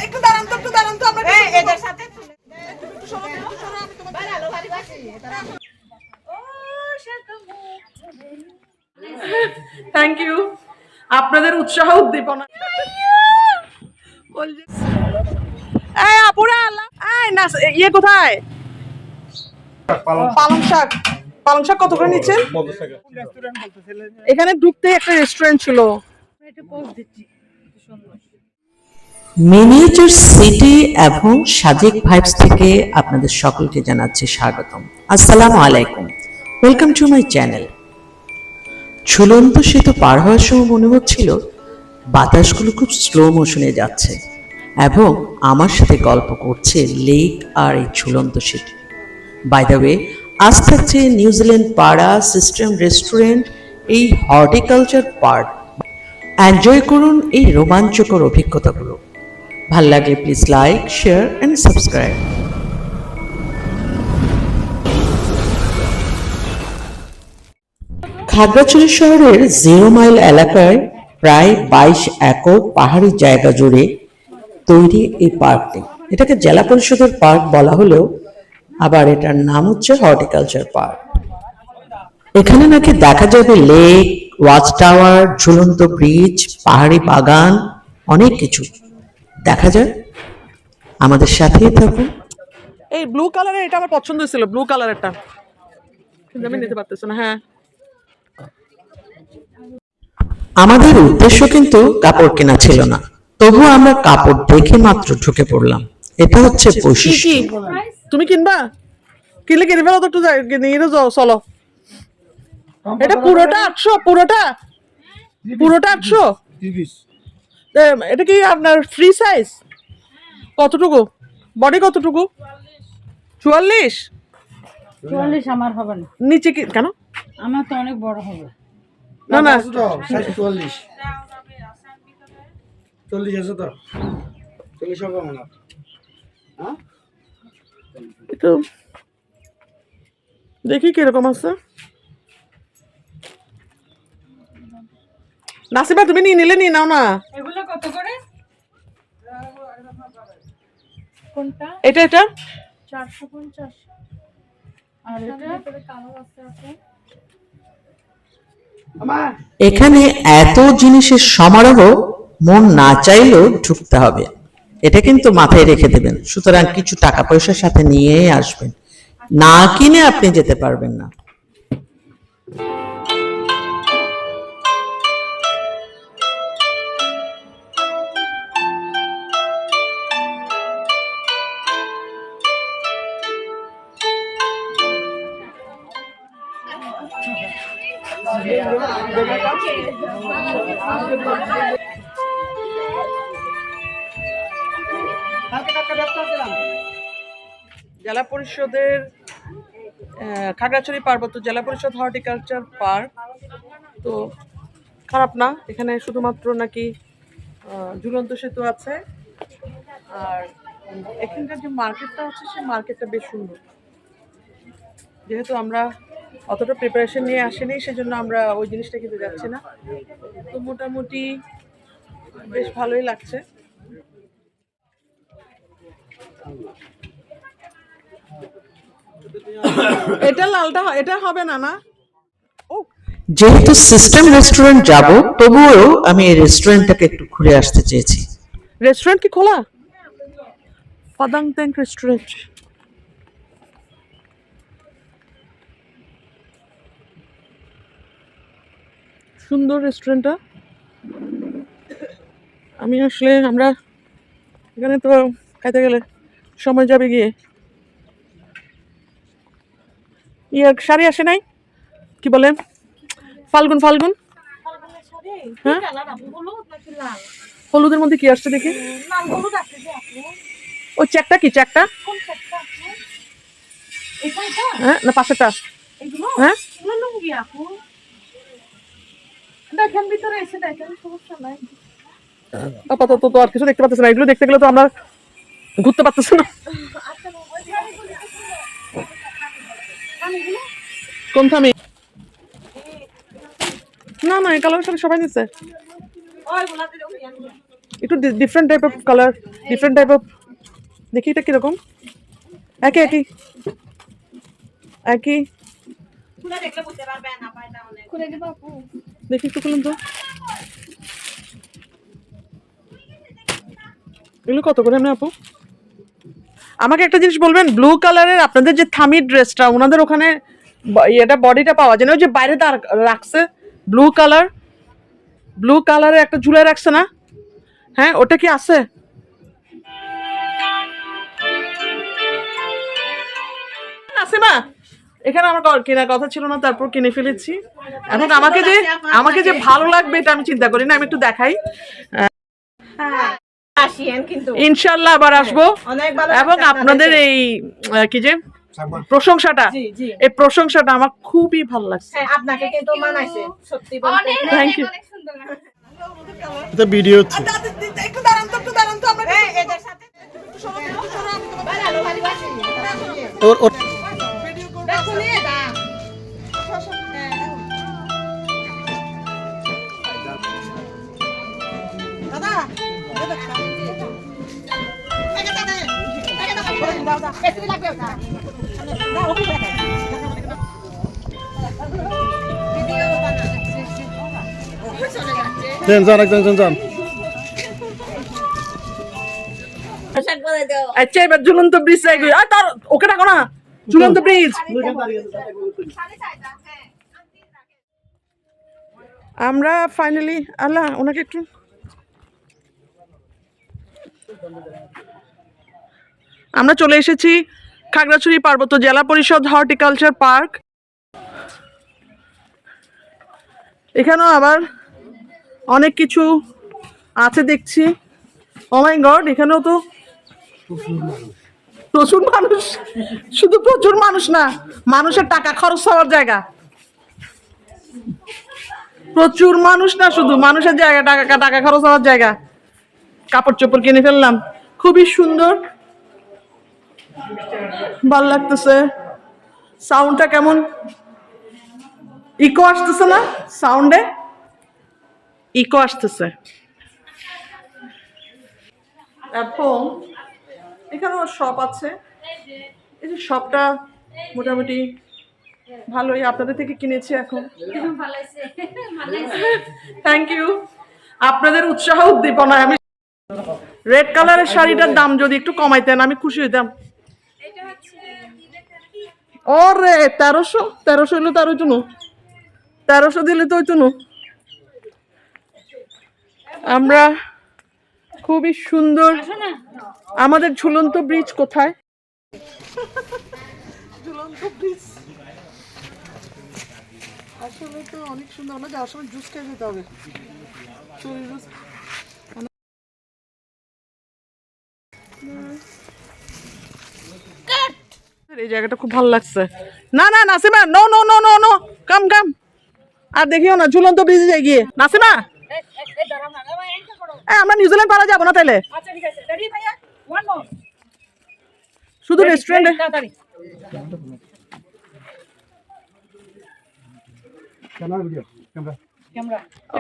একটু দাঁড়ান তো, আমরা এদের সাথে থ্যাংক ইউ আপনাদের উৎসাহ উদ্দীপনা। আপুরা না ইয়ে কোথায় পালং শাক কত করে নিচ্ছেন? এখানে ঢুকতে একটা রেস্টুরেন্ট ছিল। মিনিয়েচার সিটি এবং সাজেক ভাইবস থেকে আপনাদের সকলকে জানাচ্ছি স্বাগতম। আসসালামু আলাইকুম, ওয়েলকাম টু মাই চ্যানেল। ঝুলন্ত সেতু পার হওয়ার সময় মনে হচ্ছিল বাতাসগুলো খুব স্লো মোশনে যাচ্ছে এবং আমার সাথে গল্প করছে লেক আর এই ঝুলন্ত সেতু। বাই দ্য ওয়ে, আজ থাকছে নিউজিল্যান্ড পাড়া সিস্টেম রেস্টুরেন্ট, এই হর্টিকালচার পার্ক। এনজয় করুন এই রোমাঞ্চকর অভিজ্ঞতাগুলো। ভাল লাগলে please like, share and subscribe. Khagrachhari শহরের 0 মাইল এলাকায় প্রায় 22 একর পাহাড়ি জায়গা জুড়ে তৈরি এই পার্কটি। এটাকে জেলা পরিষদের পার্ক বলা হলেও আবার এটার নাম হচ্ছে হর্টিকালচার পার্ক। এখানে নাকি দেখা যাবে লেক, ওয়াচ টাওয়ার, ঝুলন্ত ব্রিজ, পাহাড়ি বাগান, অনেক কিছু দেখা যায়। আমাদের সাথেই থাকুন। এই ব্লু কালারের এটা আমার পছন্দ ছিল, ব্লু কালারেরটা কিন্তু আমি নিতে পারতেছি না। হ্যাঁ, আমাদের উদ্দেশ্য কিন্তু কাপড় কেনা ছিল না, তবুও আমরা কাপড় দেখে মাত্র ঢুকে পড়লাম। এটা হচ্ছে বৈশিষ্ট্য। তুমি কিনবা? কিনলে কিনে ফেলো তো, একটু নিয়ে যাও, চলো। এটা পুরোটা 800, পুরোটা 800। এটা কি আপনার ফ্রি সাইজ? কতটুকু বডি? কতটুকু? 44 আমার হবে না। নিচে কি কেন? আমার তো অনেক বড় হবে। না না 44 আছে তো, 40 হবে না। হ্যাঁ, একটু দেখি কিরকম আছে। নাসিবা, তুমি নিয়ে নিলে নিয়ে নাও না। এগুলো কত করে? কোনটা? এটা 450। আর এটা কালার আছে। এখানে এত জিনিসের সমারোহ, মন না চাইলেও ঢুকতে হবে, এটা কিন্তু মাথায় রেখে দেবেন। সুতরাং কিছু টাকা পয়সার সাথে নিয়ে আসবেন, না কিনে আপনি যেতে পারবেন না। জেলা পরিষদের খাগড়াছড়ি পার্বত্য জেলা পরিষদ হর্টিকালচার পার্ক তো খারাপ না। এখানে শুধুমাত্র নাকি ঝুলন্ত সেতু আছে, আর এখানকার যে মার্কেটটা হচ্ছে সেই মার্কেটটা বেশ সুন্দর। যেহেতু আমরা অতটা প্রিপারেশন নিয়ে আসিনি, সেজন্য আমরা ওই জিনিসটা কিন্তু যাচ্ছি না। তো মোটামুটি বেশ ভালোই লাগছে। এটা লালটা এটা হবে না না? যেহেতু সিস্টেম রেস্টুরেন্ট যাব, তবুও আমি এই রেস্টুরেন্টটাকে একটু ঘুরে আসতে চেয়েছি। রেস্টুরেন্ট কি খোলা? Padang tank restaurant. সুন্দর রেস্টুরেন্টটা। আমি আসলে আমরা এখানে তো খাইতে গেলে সময় যাবে গিয়ে। ইয়ার শাড়ি আসে নাই, কি বলে ফাল্গুন? হ্যাঁ, হলুদের মধ্যে কি আসছে দেখি। ওই চেকটা কি? চেকটা হ্যাঁ না পাশেরটা? হ্যাঁ, দেখেন ভিতরে এসে দেখেন, সমস্যা নাই। আপাতত তো আর কিছু দেখতে পাচ্ছি না। এগুলো দেখতে গেলে তো আমরা ঘুরতে পারতেছি না। কোন থামি? না না, এই কালারের সাথে সবাই নিচ্ছে। একটু different type of colour, different type of. দেখি এটা কিরকম। একই একই একই। খুলে দিবা আপু? দেখি একটু খুলুন তো। এগুলো কত করে আমি আপু? আমাকে একটা জিনিস বলবেন, ব্লু কালারের আপনাদের যে থামি ড্রেসটা, ওনাদের ওখানে এটা বডিটা পাওয়া যায় না? ওই যে বাইরে তার রাখছে ব্লু কালার, ব্লু কালারের একটা ঝুলে রাখছে না? হ্যাঁ, ওটা কি আছে? নাসিমা, এখানে আমার কেনার কথা ছিল না, তারপর কিনে ফেলেছি। এখন আমাকে যে ভালো লাগবে এটা আমি চিন্তা করি না, আমি একটু দেখাই। ইনশাল্লাহ আবার আসবো, এবং আপনাদের এই কি যে প্রশংসাটা, এই প্রশংসাটা আমার খুবই ভালো লাগছে। আপনাকে কিন্তু মানাইছে সত্যি বলতে। Thank you. এটা ভিডিও হচ্ছে। একটু দাঁড়ান তো, একটু দাঁড়ান তো। আমরা এদের সাথে বাড়ালো ভালোবাসি ওর ওর দেখো নিয়ে দা দাদা বেশি লাগবে ওটা না ওকে ভিডিও বানাচ্ছে চলে যাচ্ছে যান একজন যান। আচ্ছা, এবার ঝুলন্ত ব্রিজ চাই। আর তার ওকে ডাকো না, ঝুলন্ত ব্রিজ। আমরা ফাইনালি আল্লাহ ওনাকে একটু, আমরা চলে এসেছি খাগড়াছড়ি পার্বত্য জেলা পরিষদ হর্টিকালচার পার্ক। এখানেও আবার অনেক কিছু আছে দেখছি। ও মাই গড, এখানেও তো প্রচুর মানুষ। শুধু প্রচুর মানুষ না, মানুষের টাকা খরচ হওয়ার জায়গা। প্রচুর মানুষ না, শুধু মানুষের জায়গা, টাকা খরচ হওয়ার জায়গা। কাপড় চোপড় কিনে ফেললাম, খুবই সুন্দর, ভাল লাগতেছে। সাউন্ডটা কেমন, ইকো আসতেছে না? সাউন্ডে ইকো আসতেছে। এবং এখানেও শপ আছে। এই যে শপটা মোটামুটি ভালোই, আপনাদের থেকে কিনেছি এখন। থ্যাংক ইউ, আপনাদের উৎসাহ উদ্দীপনায় আমি। রেড কালারের শাড়িটার দাম যদি একটু কমাইতেন আমি খুশি হইতাম। ওরে 1300 হইলো, তার হইতো না, 1300 দিলে তো হইতো না। আমরা খুবই সুন্দর। আমাদের ঝুলন্ত ব্রিজ কোথায়? ঝুলন্ত ব্রিজ আসলে তো অনেক সুন্দর। আমরা যাওয়ার সময় জুস খেয়ে যেতে হবে, চুরি জুস। এই জায়গাটা খুব ভালো লাগছে। না না Nasima, no no no no no, come come. আর দেখিও না ঝুলন্ত ব্রিজে যাই গিয়ে। নাসিমা, আমরা নিউজিল্যান্ড পাড়া যাবো না তাইলে? শুধু রেস্টুরেন্টে।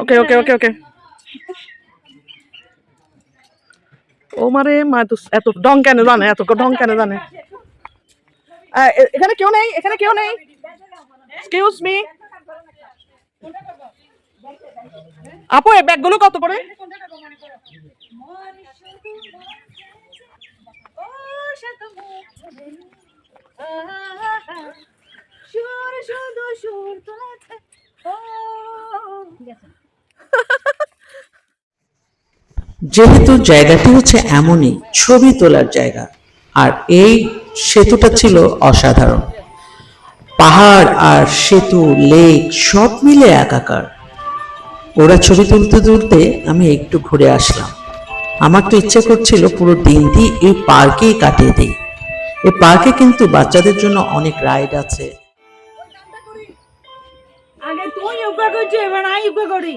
ওকে ওকে ওকে ওকে। ও মারে মা, এত ঢং কেন জানে, এত ঢং কেন জানে? এখানে কেউ নেই, এখানে কেউ নেই। এক্সকিউজ মি আপু, এই ব্যাগগুলো কত করে? যেহেতু জায়গাটি হচ্ছে এমনই ছবি তোলার জায়গা, আর এই সেতুটা ছিল অসাধারণ। পাহাড় আর সেতু, লেক সব মিলে একাকার। ওরা ছবি তুলতে তুলতে আমি একটু ঘুরে আসলাম। আমার তো ইচ্ছে করছিল পুরো দিনটি এই পার্কেই কাটিয়ে দিই। এই পার্কে কিন্তু বাচ্চাদের জন্য অনেক রাইড আছে। আগে তুই ইউকা করছিস, এবার আমি ইউকা করি।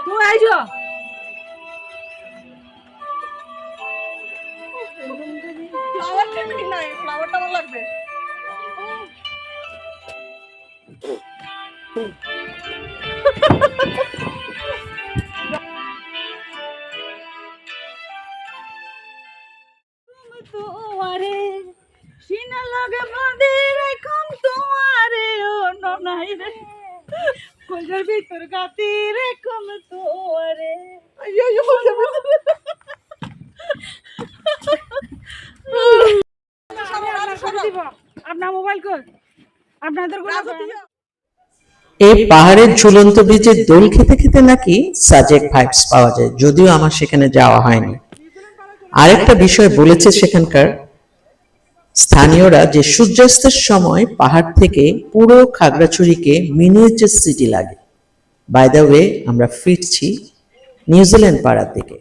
তুই আইছো ফ্লাওয়ারটা নাই, ফ্লাওয়ারটা আমার লাগবে। কইজার ভিতর গাতিরে কোন তোরে আপনার মোবাইল কই আপনাদের এই পাহাড়ের ঝুলন্ত ব্রিজের দোল খেতে খেতে নাকি সাজেক ভাইবস পাওয়া যায়, যদিও আমার সেখানে যাওয়া হয়নি। আরেকটা বিষয় বলেছে সেখানকার স্থানীয়রা যে সূর্যাস্তের সময় পাহাড় থেকে পুরো খাগড়াছড়িকে মিনিয়েচার সিটি লাগে। বাই দ্য ওয়ে, আমরা ফিরছি নিউজিল্যান্ড পাড়ার দিকে।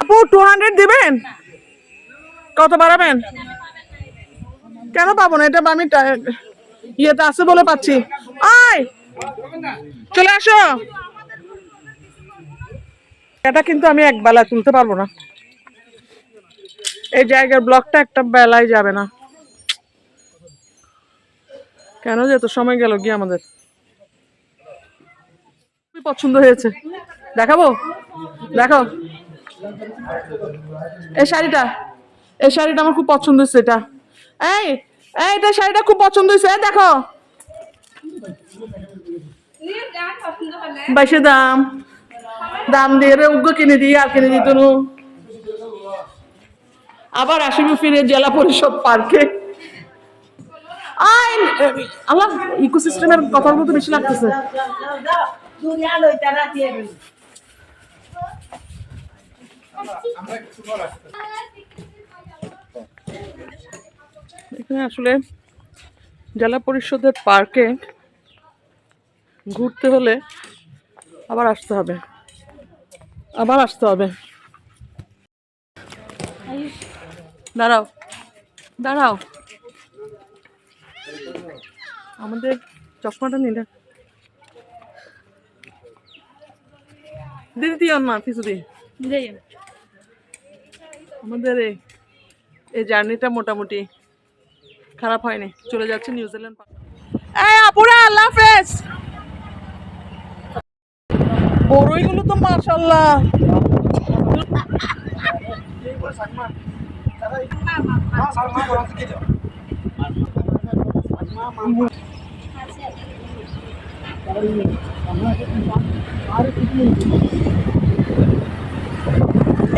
আপু 200 দিবেন? কত বাড়াবেন? কেন পাবো না? এটা আমি ইয়েতে আছে বলে পাচ্ছি। আয় চলে আসো। এটা কিন্তু আমি এক বেলা তুলতে পারবো না, এই জায়গার ব্লকটা একটা বেলায় যাবে না। কেন যে এত সময় গেল গিয়ে আমাদের। খুবই পছন্দ হয়েছে, দেখাবো? দেখো এই শাড়িটা, এই শাড়িটা আমার খুব পছন্দ হয়েছে। এটা এটা শাড়িটা খুব পছন্দ হয়েছে। দেখো বাইশে দাম, দাম দিয়ে রে উগ্র কিনে দিই আর কিনে দিত। আবার আসিব ফিরে জেলা পরিষদ পার্কে। আল্লাহ, ইকোসিস্টেমের কথার মতো বেশি লাগতেছে। এখানে আসলে জেলা পরিষদের পার্কে ঘুরতে হলে আবার আসতে হবে, দাঁড়াও দাঁড়াও, আমাদের চশমাটা নিলে দিদি দিও না কিছু দিই। আমাদের এই জার্নিটা মোটামুটি খারাপ হয়নি, চলে যাচ্ছে নিউজিল্যান্ড। আপুরা আল্লাহ হাফেজ। বড়ইগুলো তো মাশাআল্লাহ।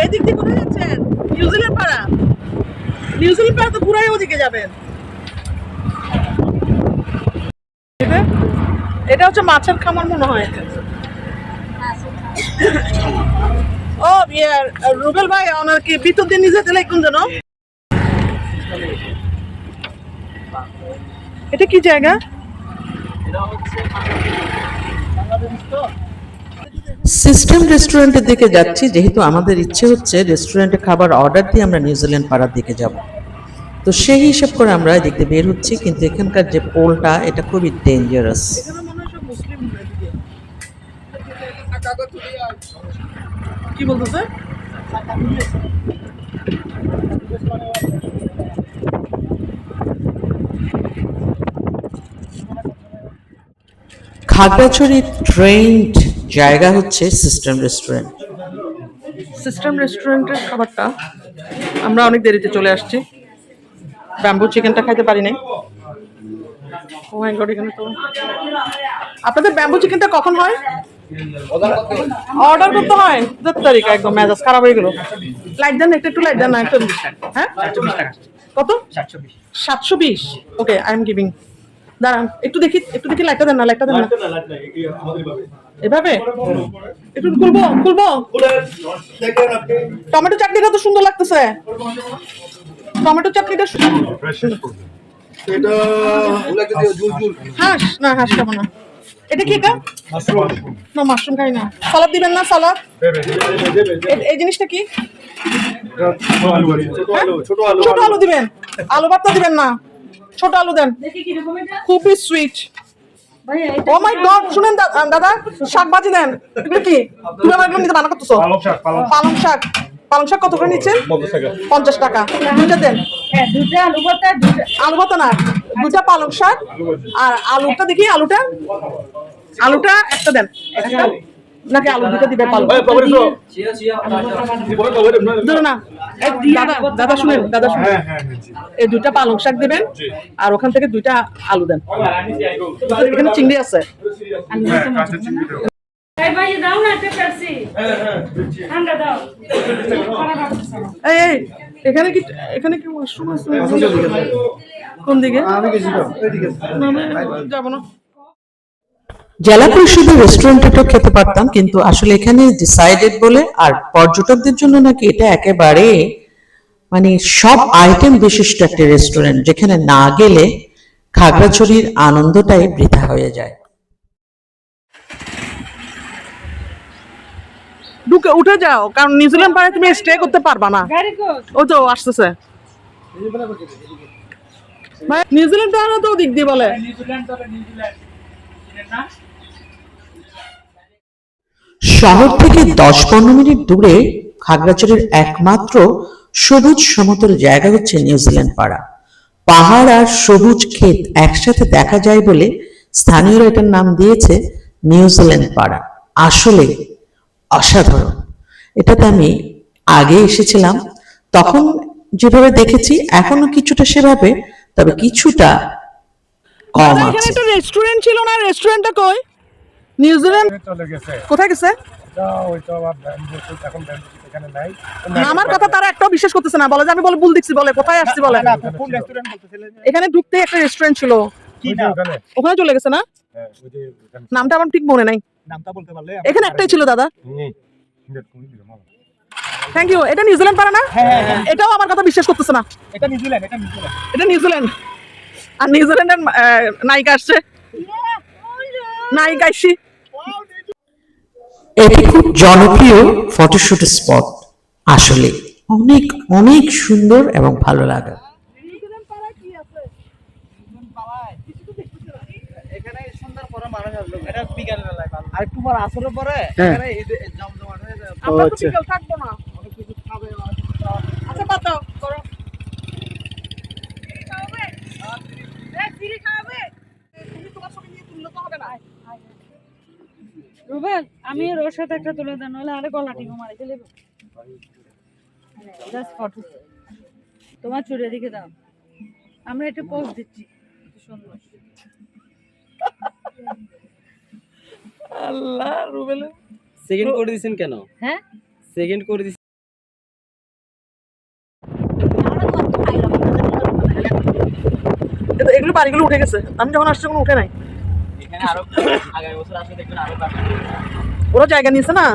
এদিক দিয়ে কোথায় যাচ্ছেন? নিউজিল্যান্ড পাড়া। নিউজিল্যান্ড পাড়া তো ঘুরাই ওদিকে যাবেন। এটা হচ্ছে মাছের খামার মনে হয়। ও রুবেল ভাই, ওনার কি ভিতর দিয়ে নিজে দিলে কোন যেন? এটা কি জায়গা? সিস্টেম রেস্টুরেন্টের দিকে যাচ্ছি, যেহেতু আমাদের ইচ্ছে হচ্ছে রেস্টুরেন্টে খাবার অর্ডার দিয়ে আমরা নিউজিল্যান্ড পাড়ার দিকে যাব। তো সেই হিসাব করে আমরা এদিক দিয়ে বের হচ্ছি, কিন্তু এখানকার যে পোলটা এটা খুবই ডেঞ্জারাস। কি বলতেছে? খাগড়াছড়ির ট্রেন্ড জায়গা হচ্ছে সিস্টেম রেস্টুরেন্ট। সিস্টেম রেস্টুরেন্টের খাবারটা আমরা অনেক দেরিতে চলে আসছি। ব্যাম্বু চিকেনটা খাইতে পারি নাই। ও মাই গড, এখানে তো আপনাদের ব্যাম্বু চিকেনটা কখন হয়? অর্ডার করতে হয় 10 তারিখ। একদম মেজাজ খারাপ হয়ে গেল। লাইট দেন, একটু লাইট দেন না একটু। হ্যাঁ, কত? 720। ওকে, আই এম গিভিং। দাঁড়ান একটু দেখি লাইটটা দেন না, লাইটটা দেন না। এভাবে একটু খুলবো। টমেটো চাটনিটা তো সুন্দর লাগতেছে। টমেটো চাটনিটা হাঁস না, হাঁস খাবো না। এটা কি? এটা না, মাশরুম খাই না। সালাদ দিবেন না? সালাদ। এই জিনিসটা কি? ছোট আলু দিবেন। আলু ভর্তা দিবেন না, ছোট আলু দেন। খুবই সুইট। ও মাই গড, শুনেন দাদা, শাক ভাজি দেন। এগুলো কি তুমি আমার নিতে মানা করতেছো? পালং শাক কত করে নিচ্ছেন? 50 টাকা। দুইটা দেন। আলু ভর্তা না, দুটা পালং শাক আর আলুটা দেখি, আলুটা একটা দেন, একটা নাকি আলু দুটো দিবে? পালং ধরো না, দাদা দাদা শুনেন, দাদা শুনেন, এই দুটা পালং শাক দিবেন আর ওখান থেকে দুইটা আলু দেন। এখানে চিংড়ি আছে। এই ভাই দাও না একটা পেপসি। ঠান্ডা দাও। এই এখানে কি ওয়াশরুম আছে? কোন দিকে? আমি গেছি তো এইদিকে না, আমি যাবো না। জেলা পরিষদের রেস্টুরেন্টে খেতে পারতাম, কিন্তু আসলে এখানে ডিসাইডেড বলে, আর পর্যটকদের জন্য নাকি এটা একেবারে মানে সব আইটেম বিশিষ্ট একটা রেস্টুরেন্ট, যেখানে না গেলে খাগড়াছড়ির আনন্দটাই বৃথা হয়ে যায়। ঢুকে উঠে যাও, কারণ নিউজিল্যান্ড পাড়ায় তুমি স্টে করতে পারবা না। গাড়ি কোচ। ও তো আসতেছে ভাই, নিউজিল্যান্ড পাড়া তো দিক দিয়ে বলে। শহর থেকে 10-15 মিনিট দূরে খাগড়াছড়ির একমাত্র সবুজ সমতল জায়গা হচ্ছে নিউজিল্যান্ড পাড়া। পাহাড় আর সবুজ ক্ষেত একসাথে দেখা যায় বলে স্থানীয়রা এটার নাম দিয়েছে নিউজিল্যান্ড পাড়া। আসলে অসাধারণ। এটাতে আমি আগে এসেছিলাম, তখন যেভাবে দেখেছি এখনো কিছুটা সেভাবে, তবে কিছুটা কম এখানে আছে। একটা রেস্টুরেন্ট ছিল না, রেস্টুরেন্টটা কই? নিউজিল্যান্ড চলে গেছে। কোথায় গেছে? ওই তো আবার এখন এখানে নাই। আমার কথা তারা একটাও বিশ্বাস করতেছে না, বলে যে আমি বলে ভুল দেখছি, বলে কোথায় আসছি বলে। কোন রেস্টুরেন্ট বলতেছিলেন? এখানে ঢুকতে একটা রেস্টুরেন্ট ছিল, কি না ওখানে? ওখানে চলে গেছে না? হ্যাঁ, ওই যে ওখানে নামটা আমার ঠিক মনে নাই। নামটা বলতে পারলে এখানে একটাই ছিল দাদা। নেট করে দিলাম। Thank you. এটা নিউজিল্যান্ড পাড়া না? এটাও আমার কথা বিশ্বাস করতেছে না। এটা নিউজিল্যান্ড। এটা নিউজিল্যান্ড, আর নিউজিল্যান্ডের নায়িকা আসছে, নায়িকা আসছি। এটি খুব জনপ্রিয় ফটোশুট স্পট। আসলে অনেক অনেক সুন্দর এবং ভালো লাগা। এখানে সুন্দর পরে মানুষ আসবে, এটা বিকাল বেলায় আর একটু পর আসরের পরে এখানে জমজমাট হয়ে যাবে। আমরা তো বিকেল থাকবো না। অনেক কিছু খাবে, আচ্ছা বাদ দাও, করো। তুমি তোমার ছবি নিয়ে তুললে তো হবে না। রুবেল আমি ওর সাথে একটা তুলে দেন, নাহলে আরে গলা টিপে মারি দিলে। Just photo. তোমার চুড়ে দিকে দাও। আমরা একটা পোজ দিচ্ছি। সুন্দর। আল্লাহ, রুবেল সেকেন্ড করে দিবেন কেন? হ্যাঁ? সেকেন্ড করে দিবেন। এগুলো বাড়িগুলো উঠে গেছে, আমি যখন আসছি তখন উঠে নাই। এখানে আরো আগামী বছর আসলে দেখবেন আরো বাড়বে। ওরা জায়গা নিয়েছে না।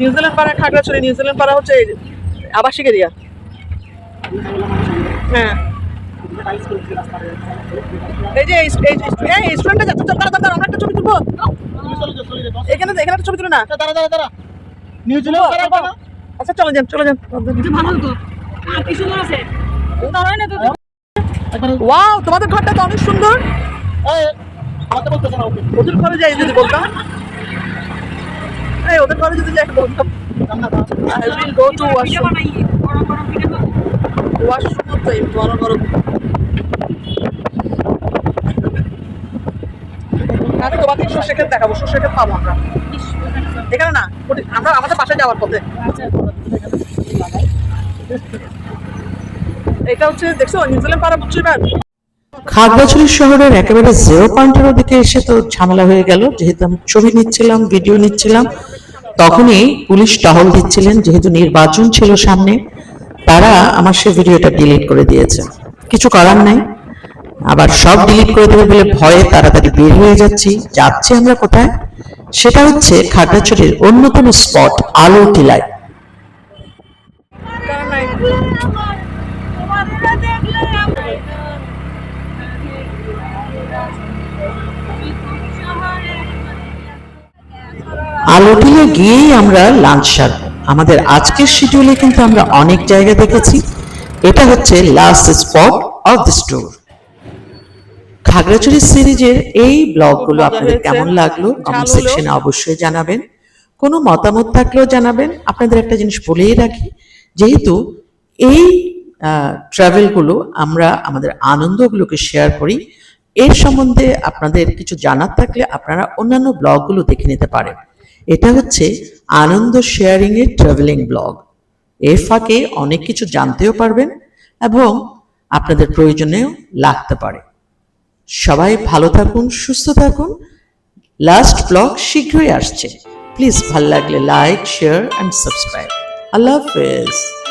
নিউজিল্যান্ড পাড়া খাগড়াছড়ি, নিউজিল্যান্ড পাড়া হচ্ছে আবাসিক এরিয়া। হ্যাঁ, এই যে এই স্টুডেন্টটা যাচ্ছে, দাঁড়া আমরা একটা ছবি তুলবো। এখানে একটা ছবি তুলে না। দাঁড়া নিউজিল্যান্ড পাড়া কেন? আচ্ছা চলে যান। এটা ভালো তো। আর কি সুন্দর আছে। দাঁড়ায় না তো। ওয়াও, তোমাদের ঘরটা তো অনেক সুন্দর। আমাকে বলতেছ না ওকে। ওদের ঘরে যাই যদি বলতাম, এই ওদের ঘরে যদি যাই বলতাম I will go to washroom. বানাইয়ে বড় বড় পিঠা তো। ওয়াশরুম তো এই বড় আমি তোমাকে সর্ষে ক্ষেত দেখাবো। সর্ষে ক্ষেত পাবো আমরা এখানে না, আমরা আমাদের বাসায় যাওয়ার পথে। এটা হচ্ছে দেখছো নিউজিল্যান্ড পাড়া, বুঝছো এবার? খাগড়াছড়ি শহরের একেবারে জিরো পয়েন্টের ওদিকে এসে তো ঝামেলা হয়ে গেল। যেহেতু আমি ছবি নিচ্ছিলাম, ভিডিও নিচ্ছিলাম, তখনই পুলিশ টহল দিচ্ছিলেন। যেহেতু নির্বাচন ছিল সামনে, তারা আমার সে ভিডিওটা ডিলিট করে দিয়েছে। কিছু করার নাই, আবার সব ডিলিট করে দেবে বলে ভয়ে তাড়াতাড়ি বের হয়ে যাচ্ছি। আমরা কোথায়? সেটা হচ্ছে খাগড়াছড়ির অন্যতম স্পট আলো টিলায়। কারণ নাই। আলোটিলে গিয়েই আমরা লাঞ্চ সারব। আমাদের আজকের শিডিউলে কিন্তু আমরা অনেক জায়গা দেখেছি, এটা হচ্ছে last spot of this tour. Khagrachari সিরিজের এই ব্লগগুলো আপনাদের কেমন লাগলো কমেন্ট সেকশনে অবশ্যই জানাবেন। কোনো মতামত থাকলেও জানাবেন। আপনাদের একটা জিনিস বলেই রাখি, যেহেতু এই ট্রাভেলগুলো আমরা আমাদের আনন্দগুলোকে শেয়ার করি। এর সম্বন্ধে আপনাদের কিছু জানার থাকলে আপনারা অন্যান্য ব্লগগুলো দেখে নিতে পারেন। এটা হচ্ছে আনন্দ শেয়ারিং এর ট্রাভেলিং ব্লগ। এর ফাঁকে অনেক কিছু জানতেও পারবেন এবং আপনাদের প্রয়োজনেও লাগতে পারে। সবাই ভালো থাকুন, সুস্থ থাকুন। লাস্ট ব্লগ শীঘ্রই আসছে। প্লিজ ভালো লাগলে লাইক, শেয়ার অ্যান্ড সাবস্ক্রাইব। আল্লাহ হাফেজ।